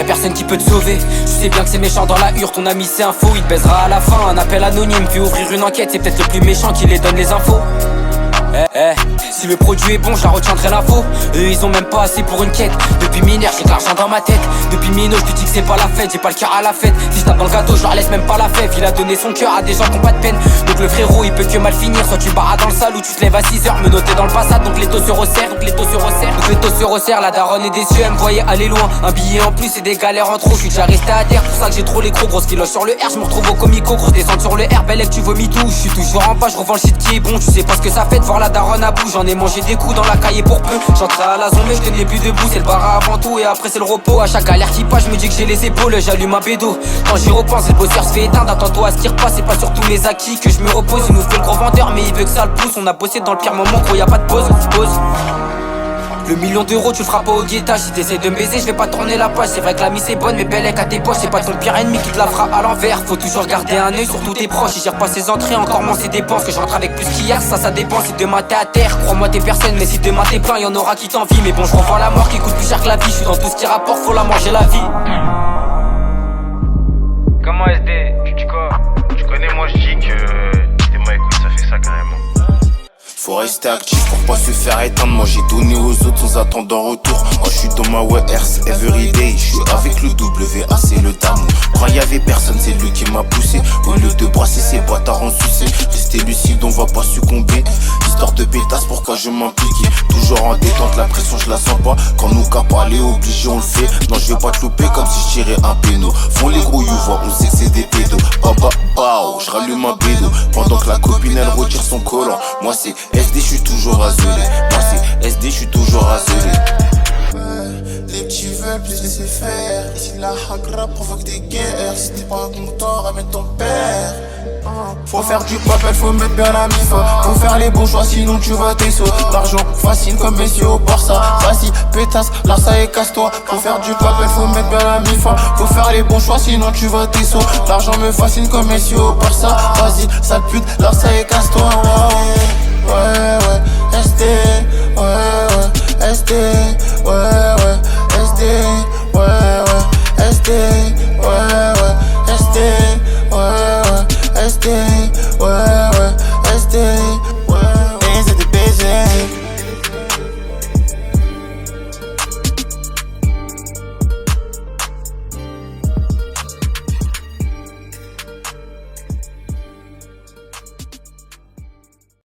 y'a personne qui peut te sauver. Je sais bien que c'est méchant dans la hure, ton ami c'est un faux. Il te baisera à la fin, un appel anonyme. Puis ouvrir une enquête, c'est peut-être le plus méchant qui les donne les infos. Si le produit est bon, j'en retiendrai l'info. Eux ils ont même pas assez pour une quête. Depuis mineur, j'ai de l'argent dans ma tête. Depuis minot, je te dis que c'est pas la fête. J'ai pas le cœur à la fête. Si je tape dans le gâteau, je leur laisse même pas la fève. Il a donné son cœur à des gens qui ont pas de peine. Donc le frérot, il peut que mal finir. Soit tu barras dans le sale ou tu te lèves à 6h. Me noter dans le passade, donc les taux se resserrent. Donc les taux se resserrent. La daronne est déçue, elle me voyait aller loin. Un billet en plus et des galères en trop. Je suis déjà resté à terre, pour ça que j'ai trop les crocs. Grosse kiloche sur le R, je me retrouve au comico. Grosse descente sur le R, belle que tu vomis tout. Je suis toujours en page, je revends le shit qui est bon. Tu sais pas ce que ça fait de voir la daronne à bout. J'en ai mangé des coups dans la caille pour peu. J'entrais à la zone mais je tenais plus debout. C'est le bar avant tout et après c'est le repos. À chaque galère qui passe je me dis que j'ai les épaules. J'allume un bédo. Quand j'y repense le bosseur se fait éteindre. Attends-toi à ce qui repasse. C'est pas sur tous mes acquis que je me repose. Il nous fait le gros vendeur mais il veut que ça le pousse. On a bossé dans le pire moment gros, y a pas de pause. Le million d'euros tu le feras pas au guettage. Si t'essayes de me baiser je vais pas tourner la page. C'est vrai que la mise est bonne mais belle est à tes poches. C'est pas ton pire ennemi qui te la fera à l'envers. Faut toujours garder un œil sur tous tes proches. Il gère pas ses entrées encore moins ses dépenses. Que je rentre avec plus qu'hier ça dépend. Si demain t'es à terre crois-moi t'es personne. Mais si demain t'es plein y'en aura qui t'envie. Mais bon je revends la mort qui coûte plus cher que la vie. Je suis dans tout ce qui rapporte faut la manger la vie. Comment SD, tu dis quoi? Tu connais moi je dis que t'es moi écoute ça fait ça carrément. Faut rester actif pour pas se faire éteindre. Moi j'ai donné aux autres sans attendre en retour. Moi je suis dans ma WRS everyday. Je suis avec le WA, c'est le d'amour. Quand y'avait personne, c'est lui qui m'a poussé. Au lieu de brasser ses bâtards en sucé. Rester lucide, on va pas succomber. Histoire de pétasse, pourquoi je m'impliquais? Toujours en détente, la pression je la sens pas. Quand nous cap aller obligé, on le fait. Non, je vais pas te louper comme si je tirais un péno. Font les gros youvois, on sait que c'est des pédos. Baba, bao, je rallume un bédo. Pendant que la copine elle retire son collant. Moi c'est SD, je suis toujours azelé. Moi c'est SD, je suis toujours azelé. Les petits veulent plus laisser faire. Ici la hagra provoque des guerres. Si t'es pas content, ramène ton père. Faut faire du papel, faut mettre bien la mifa. Faut faire les bons choix, sinon tu vas tes sauts. L'argent fascine comme messieurs au Barça. Vas-y, pétasse, Larsa et casse-toi. Faut faire du papel, faut mettre bien la mifa. Faut faire les bons choix, sinon tu vas tes sauts. L'argent me fascine comme messieurs au Barça. Vas-y, sale pute, Larsa et casse-toi. Ouais, SD, ouais, SD, ouais, SD, ouais, SD, ouais.